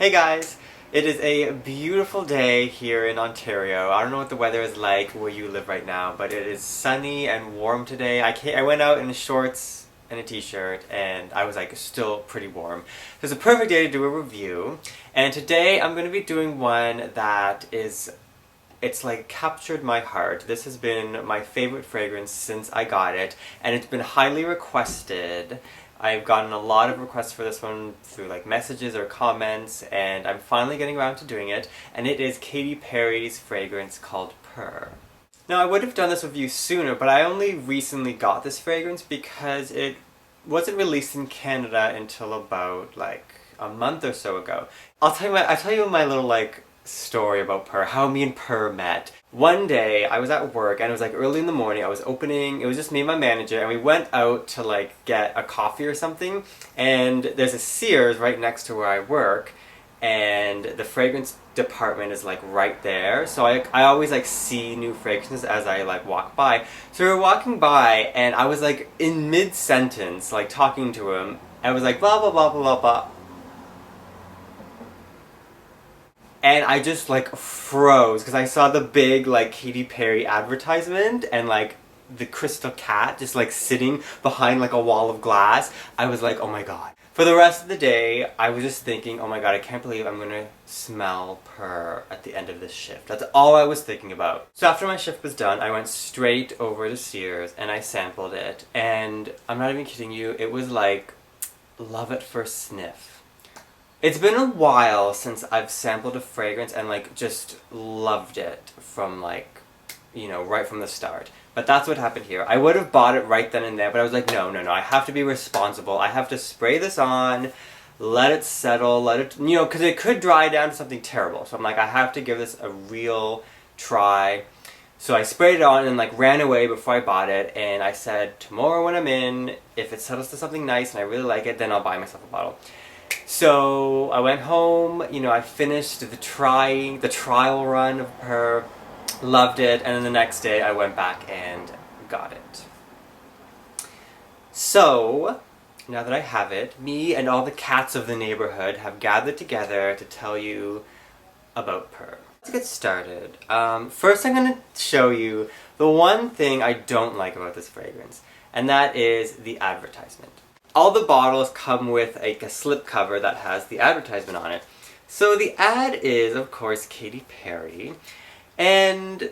Hey guys! It is a beautiful day here in Ontario. I don't know what the weather is like where you live right now, but it is sunny and warm today. I went out in shorts and a t-shirt and I was like still pretty warm. So it's a perfect day to do a review. And today I'm going to be doing one that it's like captured my heart. This has been my favorite fragrance since I got it, and it's been highly requested. I've gotten a lot of requests for this one through like messages or comments, and I'm finally getting around to doing it, and it is Katy Perry's fragrance called Purr. Now I would have done this review sooner, but I only recently got this fragrance because it wasn't released in Canada until about like a month or so ago. I'll tell you my little like story about Purr, how me and Purr met. One day I was at work and it was like early in the morning. I was opening, it was just me and my manager, and we went out to like get a coffee or something, and there's a Sears right next to where I work, and the fragrance department is like right there, so I always like see new fragrances as I like walk by. So we were walking by and I was like in mid-sentence like talking to him. I was like blah blah blah blah blah blah, and I just like froze because I saw the big like Katy Perry advertisement and like the crystal cat just like sitting behind like a wall of glass. I was like, oh my god. For the rest of the day, I was just thinking, oh my god, I can't believe I'm gonna smell Purr at the end of this shift. That's all I was thinking about. So after my shift was done, I went straight over to Sears and I sampled it. And I'm not even kidding you, it was like love at first sniff. It's been a while since I've sampled a fragrance and like just loved it from like, you know, right from the start. But that's what happened here. I would have bought it right then and there, but I was like, no, I have to be responsible. I have to spray this on, let it settle, let it, you know, because it could dry down to something terrible. So I'm like, I have to give this a real try. So I sprayed it on and like ran away before I bought it, and I said, tomorrow when I'm in, if it settles to something nice and I really like it, then I'll buy myself a bottle. So I went home, you know, I finished the trial run of Purr, loved it, and then the next day I went back and got it. So, now that I have it, me and all the cats of the neighborhood have gathered together to tell you about Purr. Let's get started. First I'm going to show you the one thing I don't like about this fragrance, and that is the advertisement. All the bottles come with like a slip cover that has the advertisement on it. So the ad is, of course, Katy Perry, and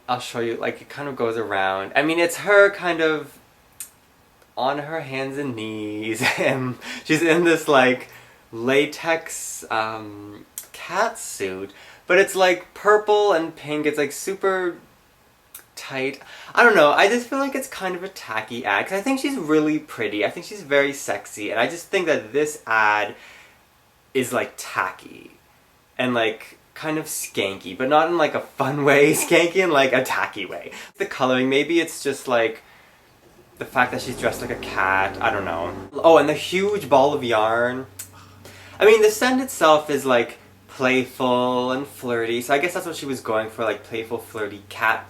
I'll show you, like, it kind of goes around. I mean, it's her kind of on her hands and knees, and she's in this like latex cat suit, but it's like purple and pink. It's like super tight. I don't know, I just feel like it's kind of a tacky ad, because I think she's really pretty, I think she's very sexy, and I just think that this ad is like tacky and like kind of skanky, but not in like a fun way, skanky in like a tacky way. The coloring, maybe it's just like the fact that she's dressed like a cat, I don't know. Oh, and the huge ball of yarn. I mean, the scent itself is like playful and flirty, so I guess that's what she was going for, like playful, flirty cat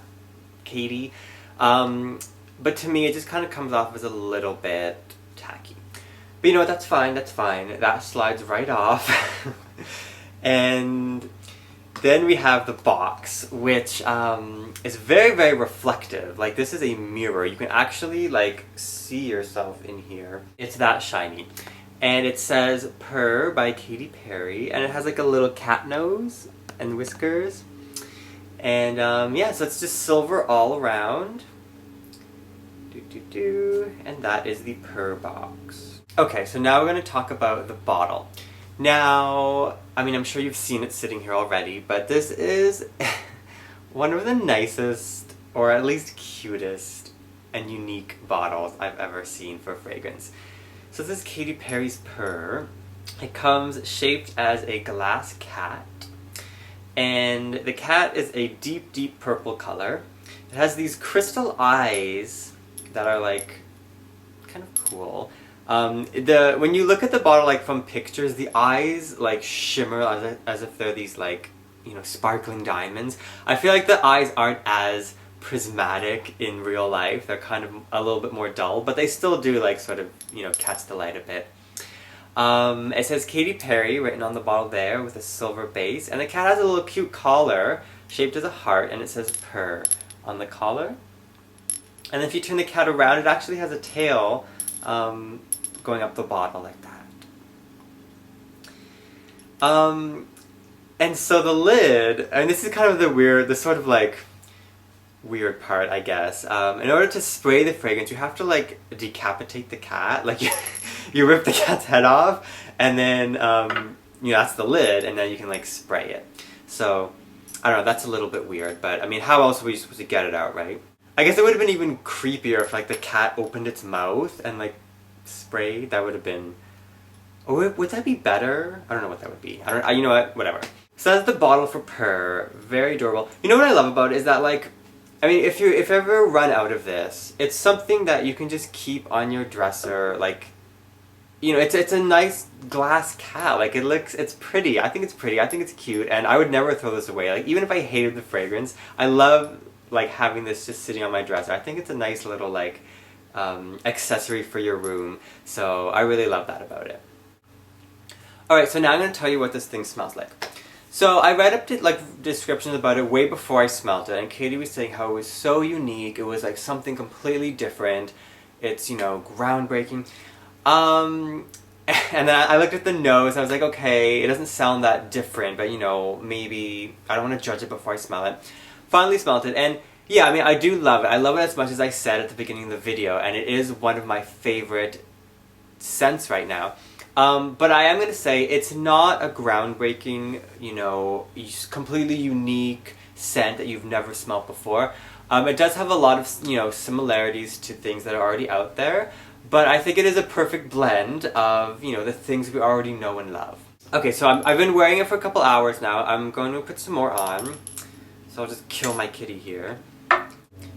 Katy, but to me it just kind of comes off as a little bit tacky. But you know what, that's fine, that slides right off. And then we have the box, which is very, very reflective. Like, this is a mirror. You can actually like see yourself in here. It's that shiny. And it says Purr by Katy Perry, and it has like a little cat nose and whiskers. And yeah, so it's just silver all around. And that is the Purr box. Okay, so now we're going to talk about the bottle. Now, I mean, I'm sure you've seen it sitting here already, but this is one of the nicest, or at least cutest, and unique bottles I've ever seen for fragrance. So this is Katy Perry's Purr. It comes shaped as a glass cat. And the cat is a deep, deep purple color. It has these crystal eyes that are like kind of cool. When you look at the bottle like from pictures, the eyes like shimmer as if they're these like, you know, sparkling diamonds. I feel like the eyes aren't as prismatic in real life. They're kind of a little bit more dull, but they still do like sort of, you know, catch the light a bit. It says Katy Perry written on the bottle there with a silver base, and the cat has a little cute collar shaped as a heart, and it says Purr on the collar. And then if you turn the cat around, it actually has a tail going up the bottle like that. And so the lid, and this is kind of the sort of like weird part, I guess. In order to spray the fragrance, you have to like decapitate the cat. Like you rip the cat's head off, and then that's the lid, and then you can like spray it. So I don't know, that's a little bit weird, but I mean, how else were you supposed to get it out, right? I guess it would have been even creepier if like the cat opened its mouth and like sprayed. That would have been. Or would that be better? I don't know what that would be. You know what? Whatever. So that's the bottle for Purr. Very adorable. You know what I love about it is that like, I mean, if you ever run out of this, it's something that you can just keep on your dresser. Like, you know, it's a nice glass cat. Like it's pretty. I think it's pretty. I think it's cute, and I would never throw this away. Like even if I hated the fragrance, I love like having this just sitting on my dresser. I think it's a nice little like accessory for your room. So I really love that about it. Alright, so now I'm going to tell you what this thing smells like. So I read up to like descriptions about it way before I smelled it, and Katie was saying how it was so unique, it was like something completely different, it's, you know, groundbreaking. And then I looked at the nose, and I was like, okay, it doesn't sound that different, but you know, maybe, I don't want to judge it before I smell it. Finally smelled it, and yeah, I mean, I do love it. I love it as much as I said at the beginning of the video, and it is one of my favorite scents right now. But I am going to say it's not a groundbreaking, you know, completely unique scent that you've never smelled before. It does have a lot of, you know, similarities to things that are already out there, but I think it is a perfect blend of, you know, the things we already know and love. Okay, so I've been wearing it for a couple hours now. I'm going to put some more on, so I'll just kill my kitty here.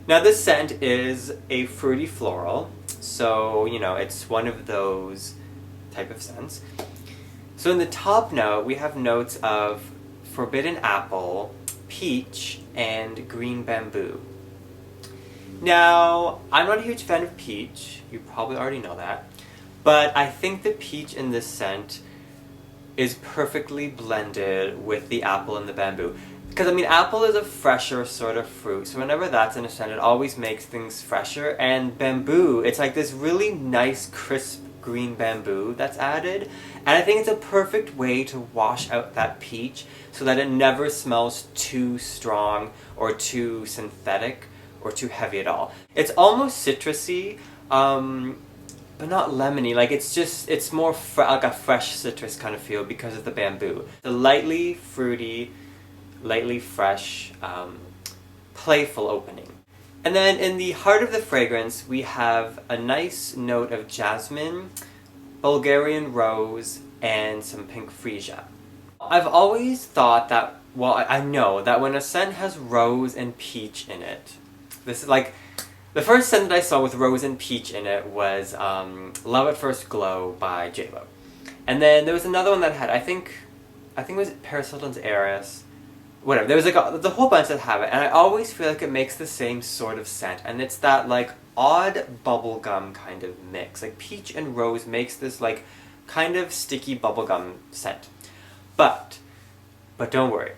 Now this scent is a fruity floral, so, you know, it's one of those type of scents. So in the top note, we have notes of forbidden apple, peach, and green bamboo. Now, I'm not a huge fan of peach, you probably already know that, but I think the peach in this scent is perfectly blended with the apple and the bamboo. Because, I mean, apple is a fresher sort of fruit, so whenever that's in a scent, it always makes things fresher, and bamboo, it's like this really nice, crisp green bamboo that's added, and I think it's a perfect way to wash out that peach so that it never smells too strong or too synthetic or too heavy at all. It's almost citrusy, but not lemony. Like it's more like a fresh citrus kind of feel because of the bamboo. The lightly fruity, lightly fresh, playful opening. And then in the heart of the fragrance, we have a nice note of jasmine, Bulgarian rose, and some pink freesia. I've always thought that, well, I know that when a scent has rose and peach in it, this is like, the first scent that I saw with rose and peach in it was Love at First Glow by J-Lo. And then there was another one that had, I think it was Paris Hilton's Heiress. Whatever, there was like the whole bunch that have it, and I always feel like it makes the same sort of scent, and it's that like odd bubblegum kind of mix. Like peach and rose makes this like kind of sticky bubblegum scent. But don't worry.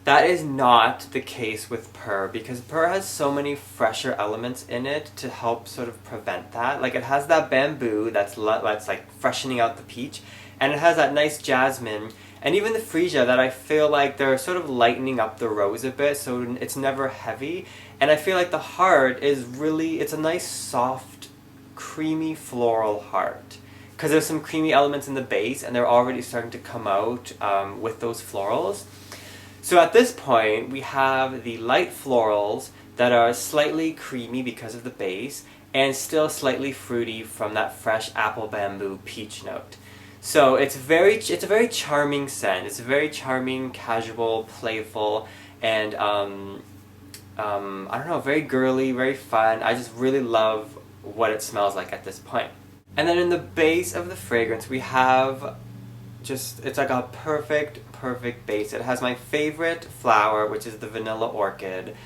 That is not the case with Purr, because Purr has so many fresher elements in it to help sort of prevent that. Like it has that bamboo that's like freshening out the peach, and it has that nice jasmine, and even the freesia that I feel like they're sort of lightening up the rose a bit, so it's never heavy. And I feel like the heart is really, it's a nice soft, creamy floral heart. Because there's some creamy elements in the base, and they're already starting to come out with those florals. So at this point, we have the light florals that are slightly creamy because of the base, and still slightly fruity from that fresh apple bamboo peach note. So it's a very charming scent. It's a very charming, casual, playful, and I don't know, very girly, very fun. I just really love what it smells like at this point. And then in the base of the fragrance, we have it's like a perfect base. It has my favorite flower, which is the vanilla orchid,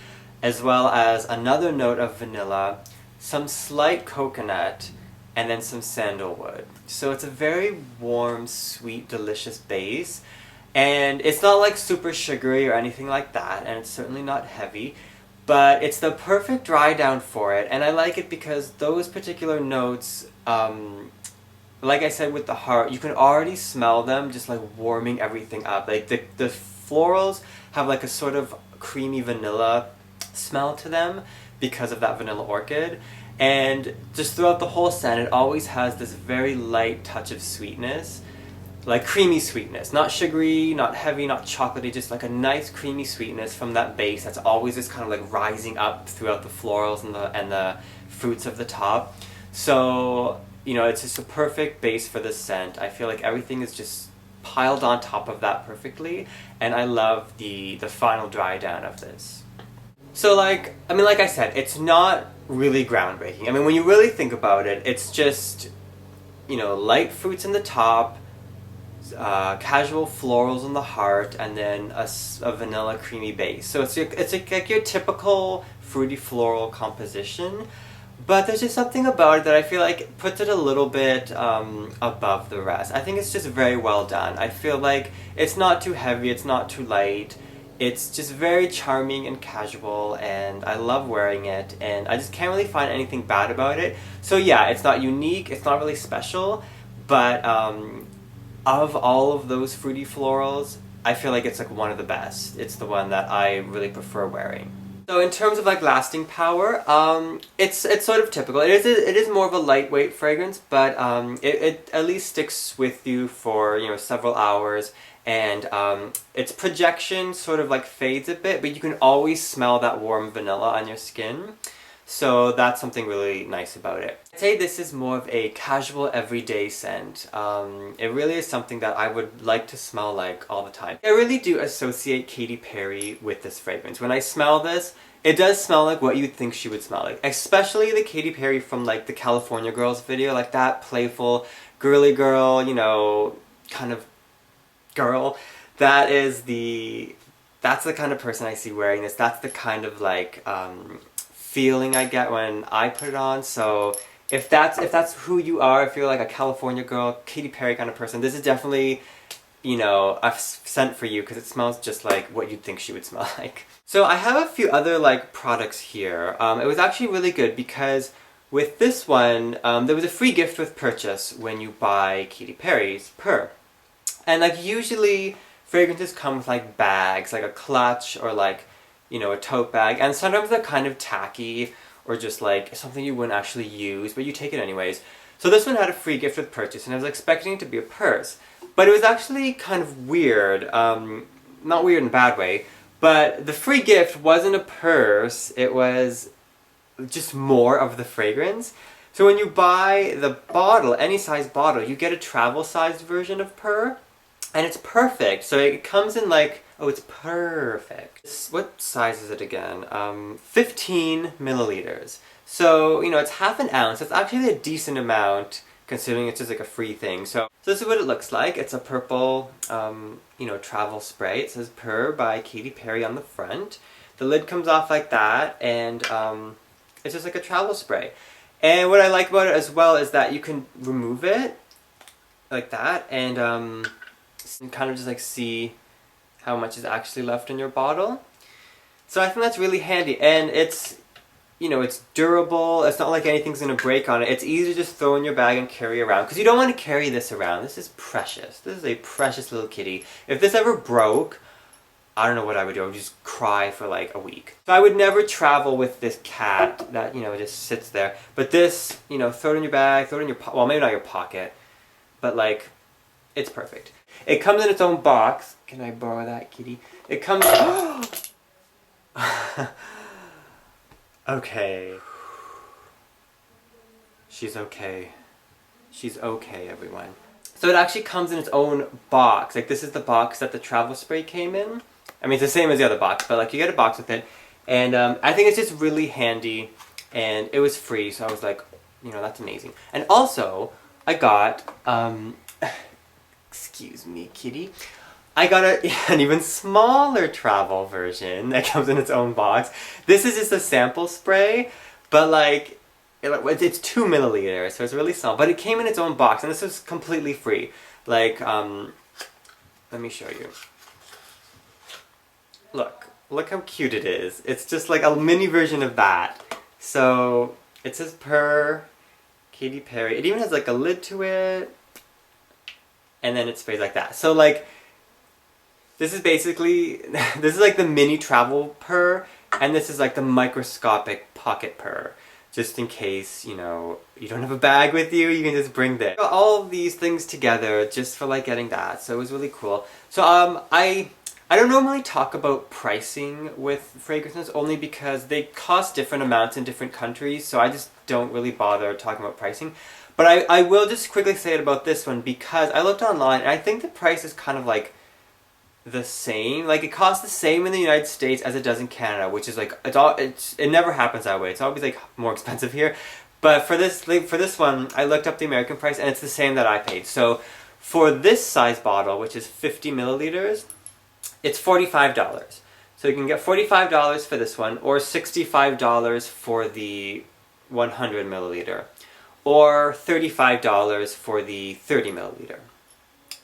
as well as another note of vanilla, some slight coconut, and then some sandalwood. So it's a very warm, sweet, delicious base. And it's not like super sugary or anything like that, and it's certainly not heavy, but it's the perfect dry down for it. And I like it because those particular notes, like I said with the heart, you can already smell them just like warming everything up. Like the florals have like a sort of creamy vanilla smell to them because of that vanilla orchid. And just throughout the whole scent, it always has this very light touch of sweetness, like creamy sweetness. Not sugary, not heavy, not chocolatey, just like a nice creamy sweetness from that base that's always just kind of like rising up throughout the florals and the fruits of the top. So, you know, it's just a perfect base for this scent. I feel like everything is just piled on top of that perfectly, and I love the final dry down of this. So like, I mean, like I said, it's not really groundbreaking. I mean, when you really think about it, it's just, you know, light fruits in the top, casual florals in the heart, and then a vanilla creamy base. So it's like your typical fruity floral composition, but there's just something about it that I feel like puts it a little bit above the rest. I think it's just very well done. I feel like it's not too heavy, it's not too light. It's just very charming and casual, and I love wearing it, and I just can't really find anything bad about it. So yeah, it's not unique, it's not really special, but of all of those fruity florals, I feel like it's like one of the best. It's the one that I really prefer wearing. So in terms of like lasting power, it's sort of typical. It is more of a lightweight fragrance, but it at least sticks with you for, you know, several hours, and its projection sort of like fades a bit, but you can always smell that warm vanilla on your skin. So that's something really nice about it. I'd say this is more of a casual everyday scent. It really is something that I would like to smell like all the time. I really do associate Katy Perry with this fragrance. When I smell this, it does smell like what you'd think she would smell like. Especially the Katy Perry from like the California Girls video, like that playful, girly girl, you know, kind of girl. That's the kind of person I see wearing this. That's the kind of like feeling I get when I put it on. So if that's who you are, if you're like a California girl, Katy Perry kind of person, this is definitely, you know, a scent for you because it smells just like what you'd think she would smell like. So I have a few other like products here. It was actually really good because with this one, there was a free gift with purchase when you buy Katy Perry's Purr. And like usually fragrances come with like bags, like a clutch or like, you know, a tote bag, and sometimes they're kind of tacky or just like something you wouldn't actually use, but you take it anyways. So this one had a free gift with purchase, and I was expecting it to be a purse, but it was actually kind of weird. Not weird in a bad way, but the free gift wasn't a purse, it was just more of the fragrance. So when you buy the bottle, any size bottle, you get a travel-sized version of Purr, and it's perfect. So it comes in like, oh, it's perfect. What size is it again? 15 milliliters. So, you know, it's half an ounce. It's actually a decent amount considering it's just like a free thing. So this is what it looks like. It's a purple, you know, travel spray. It says Purr by Katy Perry on the front. The lid comes off like that, and it's just like a travel spray. And what I like about it as well is that you can remove it like that, and kind of just like see how much is actually left in your bottle. So I think that's really handy, and it's, you know, it's durable. It's not like anything's gonna break on it. It's easy to just throw in your bag and carry around, because you don't want to carry this around. This is precious. This is a precious little kitty. If this ever broke, I don't know what I would do. I would just cry for like a week. So I would never travel with this cat that, you know, just sits there. But this, you know, throw it in your bag, throw it in your well, maybe not your pocket, but like, it's perfect. It comes in its own box. Can I borrow that, kitty? It comes... Okay. She's okay. She's okay, everyone. So it actually comes in its own box. Like, this is the box that the travel spray came in. I mean, it's the same as the other box, but like, you get a box with it. And I think it's just really handy, and it was free, so I was like, you know, that's amazing. And also, I got, excuse me, kitty. I got an even smaller travel version that comes in its own box. This is just a sample spray, but like, it's 2 milliliters, so it's really small. But it came in its own box, and this was completely free. Like, let me show you. Look how cute it is. It's just like a mini version of that. So it says Purr, Katy Perry. It even has like a lid to it, and then it sprays like that. So like, this is basically this is like the mini travel Purr, and this is like the microscopic pocket Purr. Just in case, you know, you don't have a bag with you, you can just bring this. All of these things together just for like getting that, so it was really cool. So I don't normally talk about pricing with fragrances only because they cost different amounts in different countries, so I just don't really bother talking about pricing. But I will just quickly say it about this one because I looked online and I think the price is kind of like the same. Like, it costs the same in the United States as it does in Canada, which is like it never happens that way. It's always like more expensive here. But for this one, I looked up the American price and it's the same that I paid. So for this size bottle, which is 50 milliliters, it's $45. So you can get $45 for this one, or $65 for the 100 milliliter, or $35 for the 30 milliliter.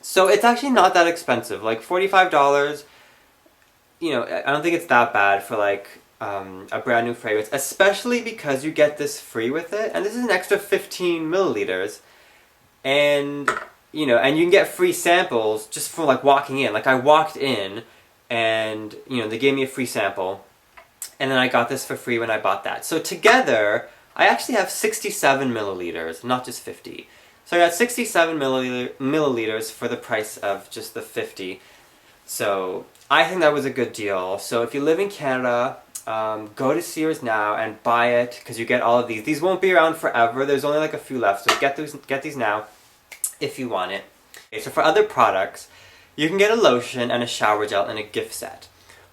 So it's actually not that expensive. Like $45, you know, I don't think it's that bad for like a brand new fragrance, especially because you get this free with it, and this is an extra 15 milliliters, and you know, and you can get free samples just for like walking in. Like, I walked in, and you know, they gave me a free sample, and then I got this for free when I bought that. So together, I actually have 67 milliliters, not just 50. So I got 67 milliliters for the price of just the 50. So I think that was a good deal. So if you live in Canada, go to Sears now and buy it, because you get all of these. These won't be around forever. There's only like a few left, so get these now if you want it. Okay, so for other products, you can get a lotion and a shower gel in a gift set.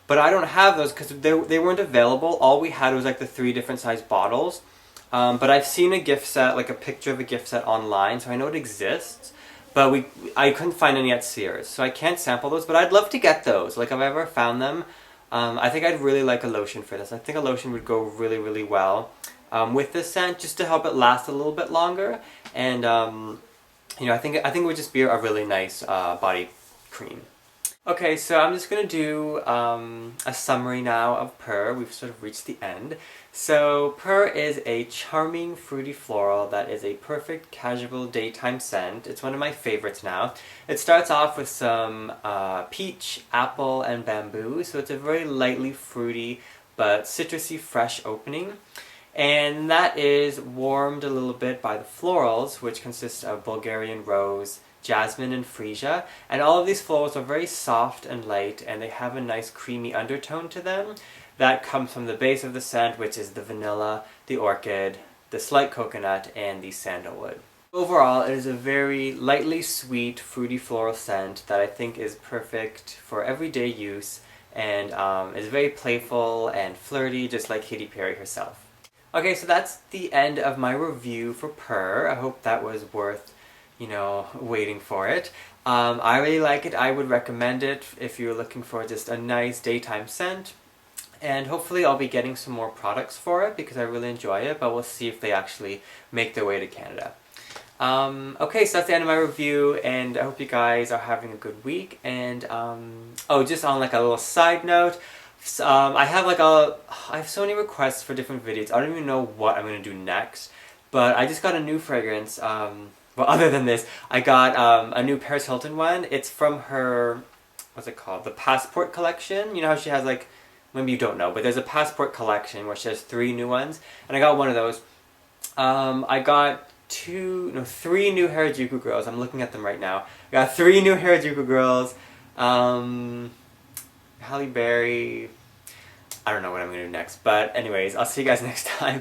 But I don't have those because they weren't available. All we had was like the 3 different size bottles. But I've seen a gift set, like a picture of a gift set online, so I know it exists. But I couldn't find any at Sears, so I can't sample those. But I'd love to get those. Like, if I ever found them, I think I'd really like a lotion for this. I think a lotion would go really, really well with this scent, just to help it last a little bit longer. And you know, I think it would just be a really nice body cream. Okay, so I'm just going to do a summary now of Purr. We've sort of reached the end. So Purr is a charming fruity floral that is a perfect casual daytime scent. It's one of my favorites now. It starts off with some peach, apple, and bamboo, so it's a very lightly fruity but citrusy fresh opening. And that is warmed a little bit by the florals, which consist of Bulgarian rose, jasmine, and freesia. And all of these florals are very soft and light, and they have a nice creamy undertone to them that comes from the base of the scent, which is the vanilla, the orchid, the slight coconut, and the sandalwood. Overall, it is a very lightly sweet, fruity floral scent that I think is perfect for everyday use, and is very playful and flirty, just like Katy Perry herself. Okay, so that's the end of my review for Purr. I hope that was worth, you know, waiting for it. I really like it. I would recommend it if you're looking for just a nice daytime scent. And hopefully I'll be getting some more products for it because I really enjoy it, but we'll see if they actually make their way to Canada. Okay, so that's the end of my review, and I hope you guys are having a good week. And oh, just on like a little side note, I have so many requests for different videos. I don't even know what I'm going to do next, but I just got a new fragrance. Well, other than this, I got a new Paris Hilton one. It's from her, what's it called? The Passport collection. You know how she has like, maybe you don't know, but there's a Passport collection where she has 3 new ones, and I got one of those. I got 3 new Harajuku girls. I'm looking at them right now. I got 3 new Harajuku girls. Halle Berry. I don't know what I'm going to do next, but anyways, I'll see you guys next time.